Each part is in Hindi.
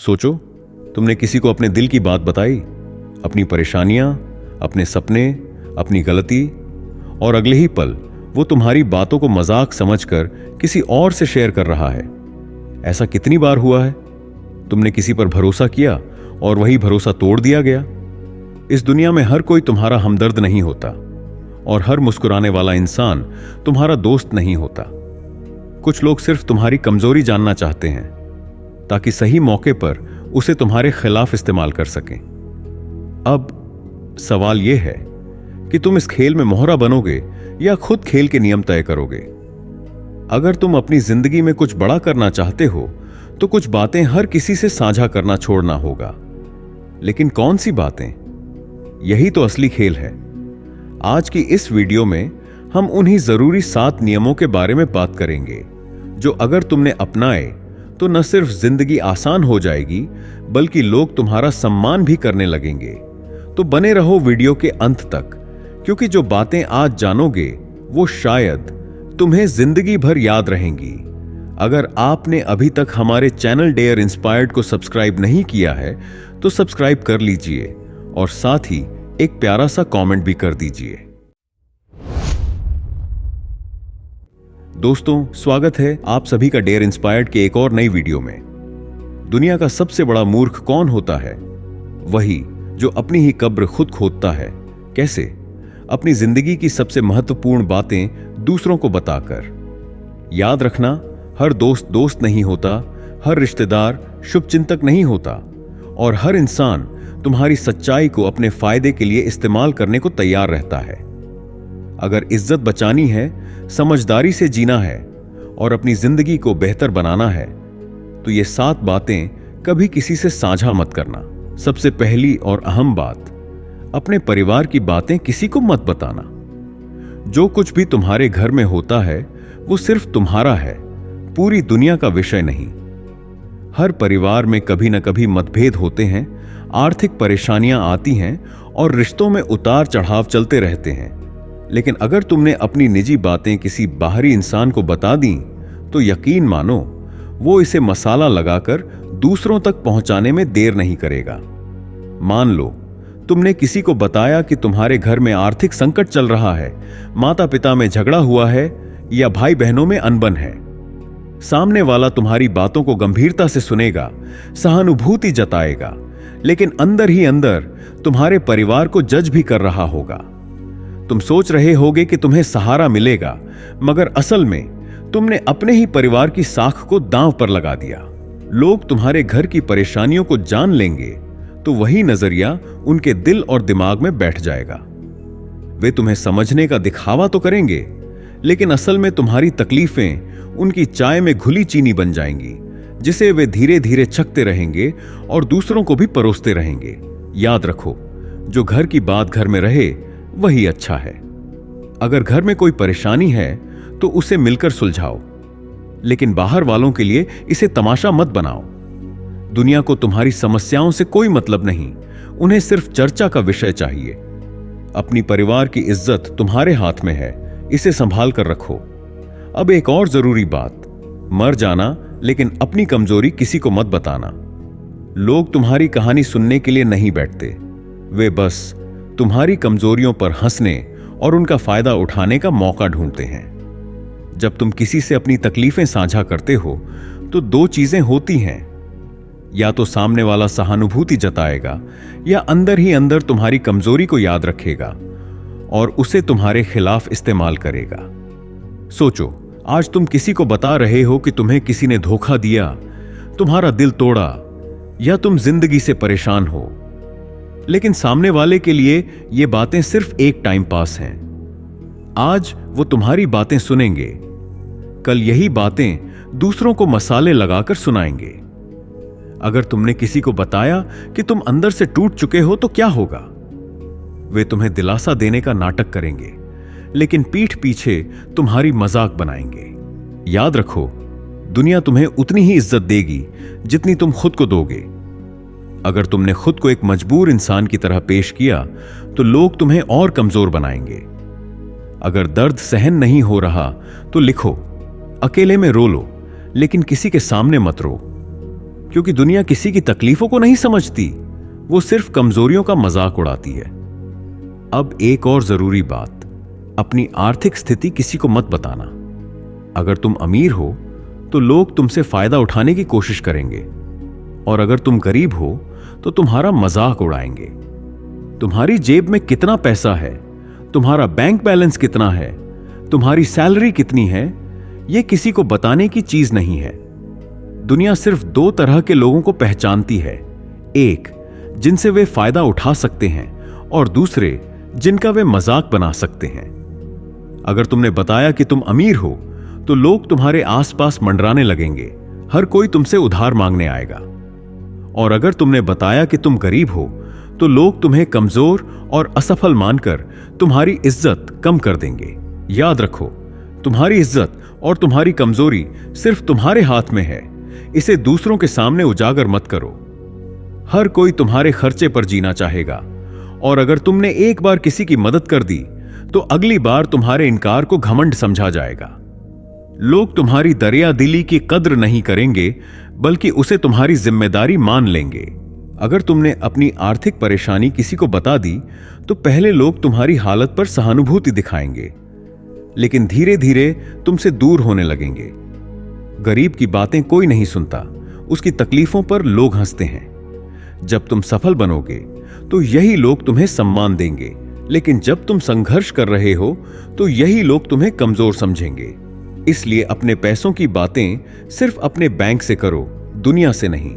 सोचो, तुमने किसी को अपने दिल की बात बताई, अपनी परेशानियां, अपने सपने, अपनी गलती, और अगले ही पल वो तुम्हारी बातों को मजाक समझकर किसी और से शेयर कर रहा है। ऐसा कितनी बार हुआ है? तुमने किसी पर भरोसा किया और वही भरोसा तोड़ दिया गया। इस दुनिया में हर कोई तुम्हारा हमदर्द नहीं होता और हर मुस्कुराने वाला इंसान तुम्हारा दोस्त नहीं होता। कुछ लोग सिर्फ तुम्हारी कमजोरी जानना चाहते हैं ताकि सही मौके पर उसे तुम्हारे खिलाफ इस्तेमाल कर सकें। अब सवाल यह है कि तुम इस खेल में मोहरा बनोगे या खुद खेल के नियम तय करोगे। अगर तुम अपनी जिंदगी में कुछ बड़ा करना चाहते हो तो कुछ बातें हर किसी से साझा करना छोड़ना होगा। लेकिन कौन सी बातें? यही तो असली खेल है। आज की इस वीडियो में हम उन्हीं जरूरी 7 नियमों के बारे में बात करेंगे जो अगर तुमने अपनाए तो न सिर्फ जिंदगी आसान हो जाएगी बल्कि लोग तुम्हारा सम्मान भी करने लगेंगे। तो बने रहो वीडियो के अंत तक, क्योंकि जो बातें आज जानोगे वो शायद तुम्हें जिंदगी भर याद रहेंगी। अगर आपने अभी तक हमारे चैनल डेयर इंस्पायर्ड को सब्सक्राइब नहीं किया है तो सब्सक्राइब कर लीजिए और साथ ही एक प्यारा सा कमेंट भी कर दीजिए। दोस्तों, स्वागत है आप सभी का डेयर इंस्पायर्ड के एक और नई वीडियो में। दुनिया का सबसे बड़ा मूर्ख कौन होता है? वही जो अपनी ही कब्र खुद खोदता है। कैसे? अपनी जिंदगी की सबसे महत्वपूर्ण बातें दूसरों को बताकर। याद रखना, हर दोस्त दोस्त नहीं होता, हर रिश्तेदार शुभचिंतक नहीं होता और हर इंसान तुम्हारी सच्चाई को अपने फायदे के लिए इस्तेमाल करने को तैयार रहता है। अगर इज्जत बचानी है, समझदारी से जीना है और अपनी जिंदगी को बेहतर बनाना है तो ये 7 बातें कभी किसी से साझा मत करना। सबसे पहली और अहम बात, अपने परिवार की बातें किसी को मत बताना। जो कुछ भी तुम्हारे घर में होता है वो सिर्फ तुम्हारा है, पूरी दुनिया का विषय नहीं। हर परिवार में कभी न कभी मतभेद होते हैं, आर्थिक परेशानियां आती हैं और रिश्तों में उतार चढ़ाव चलते रहते हैं। लेकिन अगर तुमने अपनी निजी बातें किसी बाहरी इंसान को बता दी तो यकीन मानो वो इसे मसाला लगाकर दूसरों तक पहुंचाने में देर नहीं करेगा। मान लो तुमने किसी को बताया कि तुम्हारे घर में आर्थिक संकट चल रहा है, माता पिता में झगड़ा हुआ है या भाई बहनों में अनबन है। सामने वाला तुम्हारी बातों को गंभीरता से सुनेगा, सहानुभूति जताएगा, लेकिन अंदर ही अंदर तुम्हारे परिवार को जज भी कर रहा होगा। तुम सोच रहे होगे कि तुम्हें सहारा मिलेगा, मगर असल में तुमने अपने ही परिवार की साख को दांव पर लगा दिया। लोग तुम्हारे घर की परेशानियों को जान लेंगे तो वही नजरिया उनके दिल और दिमाग में बैठ जाएगा। वे तुम्हें समझने का दिखावा तो करेंगे, लेकिन असल में तुम्हारी तकलीफें उनकी चाय में घुली चीनी बन जाएंगी, जिसे वे धीरे धीरे चखते रहेंगे और दूसरों को भी परोसते रहेंगे। याद रखो, जो घर की बात घर में रहे वही अच्छा है। अगर घर में कोई परेशानी है तो उसे मिलकर सुलझाओ, लेकिन बाहर वालों के लिए इसे तमाशा मत बनाओ। दुनिया को तुम्हारी समस्याओं से कोई मतलब नहीं, उन्हें सिर्फ चर्चा का विषय चाहिए। अपनी परिवार की इज्जत तुम्हारे हाथ में है, इसे संभाल कर रखो। अब एक और जरूरी बात, मर जाना लेकिन अपनी कमजोरी किसी को मत बताना। लोग तुम्हारी कहानी सुनने के लिए नहीं बैठते, वे बस तुम्हारी कमजोरियों पर हंसने और उनका फायदा उठाने का मौका ढूंढते हैं। जब तुम किसी से अपनी तकलीफें साझा करते हो तो 2 चीजें होती हैं, या तो सामने वाला सहानुभूति जताएगा या अंदर ही अंदर तुम्हारी कमजोरी को याद रखेगा और उसे तुम्हारे खिलाफ इस्तेमाल करेगा। सोचो, आज तुम किसी को बता रहे हो कि तुम्हें किसी ने धोखा दिया, तुम्हारा दिल तोड़ा या तुम जिंदगी से परेशान हो, लेकिन सामने वाले के लिए ये बातें सिर्फ एक टाइम पास हैं। आज वो तुम्हारी बातें सुनेंगे, कल यही बातें दूसरों को मसाले लगाकर सुनाएंगे। अगर तुमने किसी को बताया कि तुम अंदर से टूट चुके हो तो क्या होगा? वे तुम्हें दिलासा देने का नाटक करेंगे, लेकिन पीठ पीछे तुम्हारी मजाक बनाएंगे। याद रखो, दुनिया तुम्हें उतनी ही इज्जत देगी जितनी तुम खुद को दोगे। अगर तुमने खुद को एक मजबूर इंसान की तरह पेश किया तो लोग तुम्हें और कमजोर बनाएंगे। अगर दर्द सहन नहीं हो रहा तो लिखो, अकेले में रो लो, लेकिन किसी के सामने मत रो, क्योंकि दुनिया किसी की तकलीफों को नहीं समझती, वो सिर्फ कमजोरियों का मजाक उड़ाती है। अब एक और जरूरी बात, अपनी आर्थिक स्थिति किसी को मत बताना। अगर तुम अमीर हो तो लोग तुमसे फायदा उठाने की कोशिश करेंगे, और अगर तुम गरीब हो तो तुम्हारा मजाक उड़ाएंगे। तुम्हारी जेब में कितना पैसा है, तुम्हारा बैंक बैलेंस कितना है, तुम्हारी सैलरी कितनी है, यह किसी को बताने की चीज नहीं है। दुनिया सिर्फ दो तरह के लोगों को पहचानती है, एक जिनसे वे फायदा उठा सकते हैं, और दूसरे जिनका वे मजाक बना सकते हैं। अगर तुमने बताया कि तुम अमीर हो तो लोग तुम्हारे आसपास मंडराने लगेंगे, हर कोई तुमसे उधार मांगने आएगा। और अगर तुमने बताया कि तुम गरीब हो तो लोग तुम्हें कमजोर और असफल मानकर तुम्हारी इज्जत कम कर देंगे। याद रखो, तुम्हारी इज्जत और तुम्हारी कमजोरी सिर्फ तुम्हारे हाथ में है, इसे दूसरों के सामने उजागर मत करो। हर कोई तुम्हारे खर्चे पर जीना चाहेगा, और अगर तुमने एक बार किसी की मदद कर दी तो अगली बार तुम्हारे इनकार को घमंड समझा जाएगा। लोग तुम्हारी दरिया दिली की कद्र नहीं करेंगे, बल्कि उसे तुम्हारी जिम्मेदारी मान लेंगे। अगर तुमने अपनी आर्थिक परेशानी किसी को बता दी तो पहले लोग तुम्हारी हालत पर सहानुभूति दिखाएंगे, लेकिन धीरे धीरे तुमसे दूर होने लगेंगे। गरीब की बातें कोई नहीं सुनता, उसकी तकलीफों पर लोग हंसते हैं। जब तुम सफल बनोगे तो यही लोग तुम्हें सम्मान देंगे, लेकिन जब तुम संघर्ष कर रहे हो तो यही लोग तुम्हें कमजोर समझेंगे। इसलिए अपने पैसों की बातें सिर्फ अपने बैंक से करो, दुनिया से नहीं।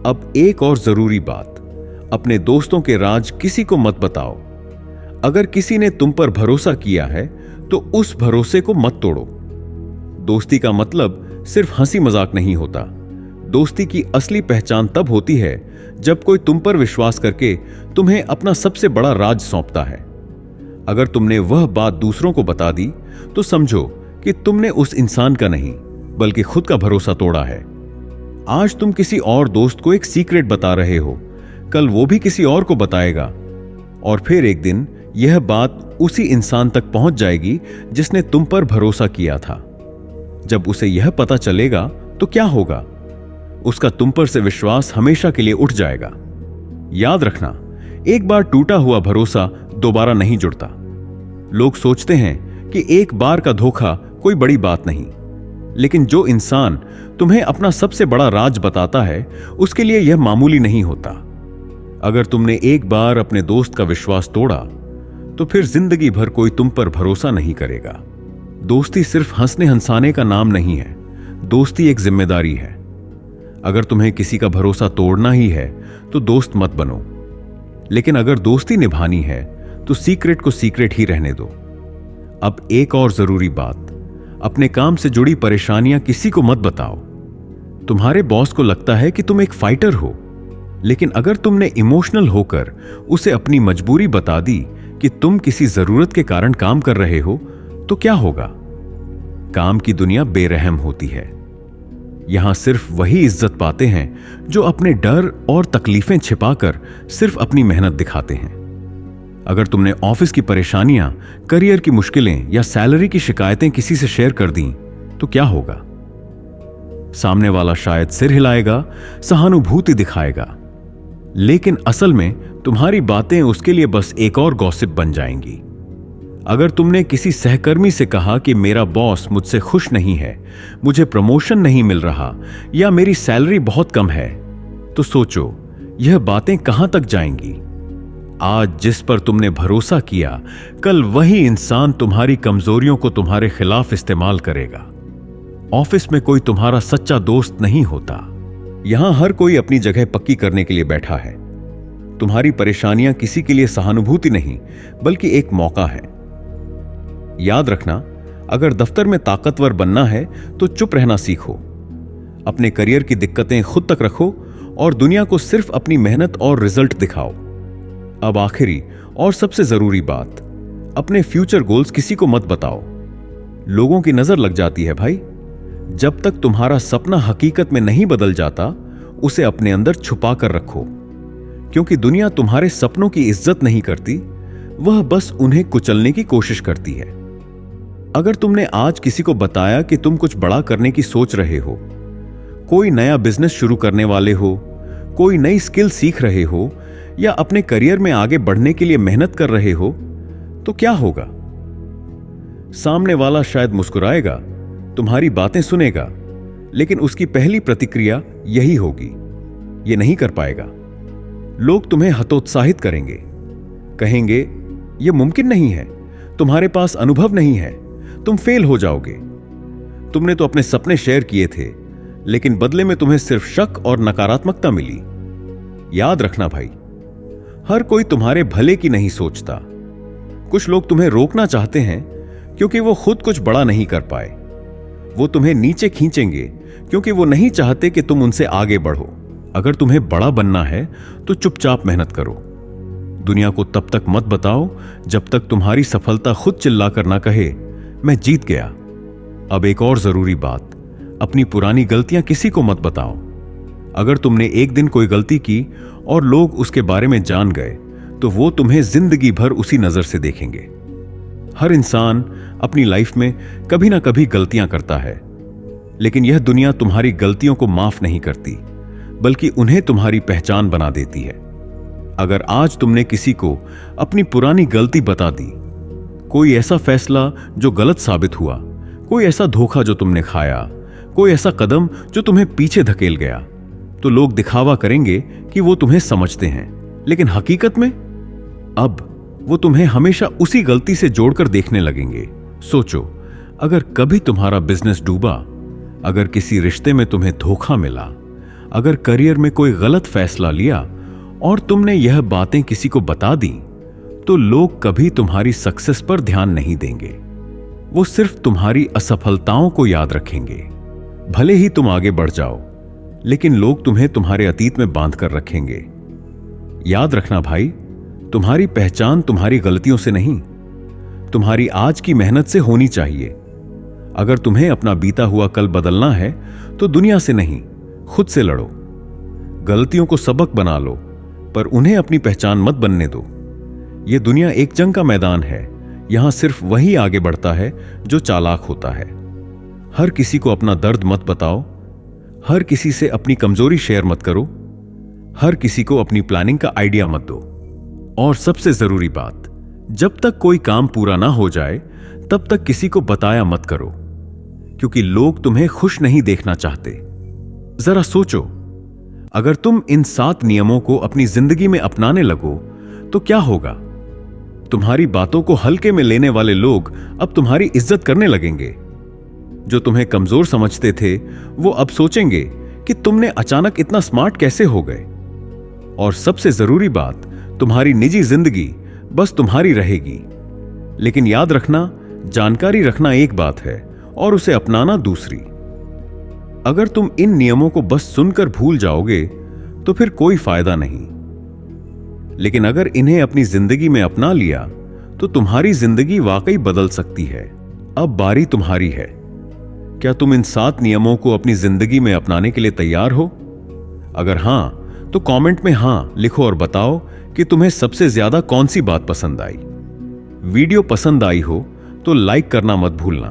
अब एक और जरूरी बात, अपने दोस्तों के राज किसी को मत बताओ। अगर किसी ने तुम पर भरोसा किया है तो उस भरोसे को मत तोड़ो। दोस्ती का मतलब सिर्फ हंसी मजाक नहीं होता। दोस्ती की असली पहचान तब होती है जब कोई तुम पर विश्वास करके तुम्हें अपना सबसे बड़ा राज सौंपता है। अगर तुमने वह बात दूसरों को बता दी तो समझो कि तुमने उस इंसान का नहीं बल्कि खुद का भरोसा तोड़ा है। आज तुम किसी और दोस्त को एक सीक्रेट बता रहे हो, कल वो भी किसी और को बताएगा, और फिर एक दिन यह बात उसी इंसान तक पहुंच जाएगी जिसने तुम पर भरोसा किया था। जब उसे यह पता चलेगा तो क्या होगा? उसका तुम पर से विश्वास हमेशा के लिए उठ जाएगा। याद रखना, एक बार टूटा हुआ भरोसा दोबारा नहीं जुड़ता। लोग सोचते हैं कि एक बार का धोखा कोई बड़ी बात नहीं, लेकिन जो इंसान तुम्हें अपना सबसे बड़ा राज बताता है उसके लिए यह मामूली नहीं होता। अगर तुमने एक बार अपने दोस्त का विश्वास तोड़ा तो फिर जिंदगी भर कोई तुम पर भरोसा नहीं करेगा। दोस्ती सिर्फ हंसने हंसाने का नाम नहीं है, दोस्ती एक जिम्मेदारी है। अगर तुम्हें किसी का भरोसा तोड़ना ही है तो दोस्त मत बनो, लेकिन अगर दोस्ती निभानी है तो सीक्रेट को सीक्रेट ही रहने दो। अब एक और जरूरी बात, अपने काम से जुड़ी परेशानियां किसी को मत बताओ। तुम्हारे बॉस को लगता है कि तुम एक फाइटर हो, लेकिन अगर तुमने इमोशनल होकर उसे अपनी मजबूरी बता दी कि तुम किसी जरूरत के कारण काम कर रहे हो तो क्या होगा? काम की दुनिया बेरहम होती है। यहां सिर्फ वही इज्जत पाते हैं जो अपने डर और तकलीफें छिपाकर सिर्फ अपनी मेहनत दिखाते हैं। अगर तुमने ऑफिस की परेशानियां, करियर की मुश्किलें या सैलरी की शिकायतें किसी से शेयर कर दी तो क्या होगा? सामने वाला शायद सिर हिलाएगा, सहानुभूति दिखाएगा, लेकिन असल में तुम्हारी बातें उसके लिए बस एक और गॉसिप बन जाएंगी। अगर तुमने किसी सहकर्मी से कहा कि मेरा बॉस मुझसे खुश नहीं है, मुझे प्रमोशन नहीं मिल रहा या मेरी सैलरी बहुत कम है, तो सोचो यह बातें कहां तक जाएंगी। आज जिस पर तुमने भरोसा किया, कल वही इंसान तुम्हारी कमजोरियों को तुम्हारे खिलाफ इस्तेमाल करेगा। ऑफिस में कोई तुम्हारा सच्चा दोस्त नहीं होता। यहां हर कोई अपनी जगह पक्की करने के लिए बैठा है। तुम्हारी परेशानियां किसी के लिए सहानुभूति नहीं बल्कि एक मौका है। याद रखना, अगर दफ्तर में ताकतवर बनना है तो चुप रहना सीखो। अपने करियर की दिक्कतें खुद तक रखो और दुनिया को सिर्फ अपनी मेहनत और रिजल्ट दिखाओ। अब आखिरी और सबसे जरूरी बात, अपने फ्यूचर गोल्स किसी को मत बताओ। लोगों की नजर लग जाती है भाई। जब तक तुम्हारा सपना हकीकत में नहीं बदल जाता, उसे अपने अंदर छुपा कर रखो, क्योंकि दुनिया तुम्हारे सपनों की इज्जत नहीं करती, वह बस उन्हें कुचलने की कोशिश करती है। अगर तुमने आज किसी को बताया कि तुम कुछ बड़ा करने की सोच रहे हो, कोई नया बिजनेस शुरू करने वाले हो, कोई नई स्किल सीख रहे हो या अपने करियर में आगे बढ़ने के लिए मेहनत कर रहे हो, तो क्या होगा? सामने वाला शायद मुस्कुराएगा, तुम्हारी बातें सुनेगा, लेकिन उसकी पहली प्रतिक्रिया यही होगी, ये नहीं कर पाएगा। लोग तुम्हें हतोत्साहित करेंगे, कहेंगे यह मुमकिन नहीं है, तुम्हारे पास अनुभव नहीं है, तुम फेल हो जाओगे। तुमने तो अपने सपने शेयर किए थे, लेकिन बदले में तुम्हें सिर्फ शक और नकारात्मकता मिली। याद रखना भाई, हर कोई तुम्हारे भले की नहीं सोचता। कुछ लोग तुम्हें रोकना चाहते हैं क्योंकि वो खुद कुछ बड़ा नहीं कर पाए। वो तुम्हें नीचे खींचेंगे क्योंकि वो नहीं चाहते कि तुम उनसे आगे बढ़ो। अगर तुम्हें बड़ा बनना है तो चुपचाप मेहनत करो। दुनिया को तब तक मत बताओ जब तक तुम्हारी सफलता खुद चिल्लाकर ना कहे, मैं जीत गया। अब एक और जरूरी बात, अपनी पुरानी गलतियां किसी को मत बताओ। अगर तुमने एक दिन कोई गलती की और लोग उसके बारे में जान गए, तो वो तुम्हें जिंदगी भर उसी नजर से देखेंगे। हर इंसान अपनी लाइफ में कभी ना कभी गलतियां करता है, लेकिन यह दुनिया तुम्हारी गलतियों को माफ नहीं करती, बल्कि उन्हें तुम्हारी पहचान बना देती है। अगर आज तुमने किसी को अपनी पुरानी गलती बता दी, कोई ऐसा फैसला जो गलत साबित हुआ, कोई ऐसा धोखा जो तुमने खाया, कोई ऐसा कदम जो तुम्हें पीछे धकेल गया, तो लोग दिखावा करेंगे कि वो तुम्हें समझते हैं, लेकिन हकीकत में अब वो तुम्हें हमेशा उसी गलती से जोड़कर देखने लगेंगे। सोचो, अगर कभी तुम्हारा बिजनेस डूबा, अगर किसी रिश्ते में तुम्हें धोखा मिला, अगर करियर में कोई गलत फैसला लिया और तुमने यह बातें किसी को बता दी, तो लोग कभी तुम्हारी सक्सेस पर ध्यान नहीं देंगे। वो सिर्फ तुम्हारी असफलताओं को याद रखेंगे। भले ही तुम आगे बढ़ जाओ, लेकिन लोग तुम्हें तुम्हारे अतीत में बांध कर रखेंगे। याद रखना भाई, तुम्हारी पहचान तुम्हारी गलतियों से नहीं, तुम्हारी आज की मेहनत से होनी चाहिए। अगर तुम्हें अपना बीता हुआ कल बदलना है, तो दुनिया से नहीं, खुद से लड़ो। गलतियों को सबक बना लो, पर उन्हें अपनी पहचान मत बनने दो। यह दुनिया एक जंग का मैदान है। यहां सिर्फ वही आगे बढ़ता है जो चालाक होता है। हर किसी को अपना दर्द मत बताओ, हर किसी से अपनी कमजोरी शेयर मत करो, हर किसी को अपनी प्लानिंग का आइडिया मत दो। और सबसे जरूरी बात, जब तक कोई काम पूरा ना हो जाए, तब तक किसी को बताया मत करो, क्योंकि लोग तुम्हें खुश नहीं देखना चाहते। जरा सोचो, अगर तुम इन 7 नियमों को अपनी जिंदगी में अपनाने लगो, तो क्या होगा? तुम्हारी बातों को हल्के में लेने वाले लोग अब तुम्हारी इज्जत करने लगेंगे। जो तुम्हें कमजोर समझते थे, वो अब सोचेंगे कि तुमने अचानक इतना स्मार्ट कैसे हो गए। और सबसे जरूरी बात, तुम्हारी निजी जिंदगी बस तुम्हारी रहेगी। लेकिन याद रखना, जानकारी रखना एक बात है और उसे अपनाना दूसरी। अगर तुम इन नियमों को बस सुनकर भूल जाओगे, तो फिर कोई फायदा नहीं। लेकिन अगर इन्हें अपनी जिंदगी में अपना लिया, तो तुम्हारी जिंदगी वाकई बदल सकती है। अब बारी तुम्हारी है। क्या तुम इन 7 नियमों को अपनी जिंदगी में अपनाने के लिए तैयार हो? अगर हां, तो कमेंट में हां लिखो और बताओ कि तुम्हें सबसे ज्यादा कौन सी बात पसंद आई। वीडियो पसंद आई हो तो लाइक करना मत भूलना।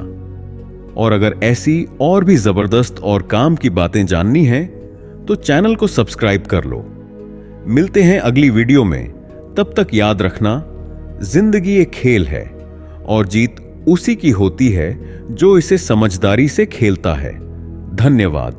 और अगर ऐसी और भी जबरदस्त और काम की बातें जाननी है, तो चैनल को सब्सक्राइब कर लो। मिलते हैं अगली वीडियो में। तब तक याद रखना, जिंदगी एक खेल है और जीत उसी की होती है जो इसे समझदारी से खेलता है। धन्यवाद।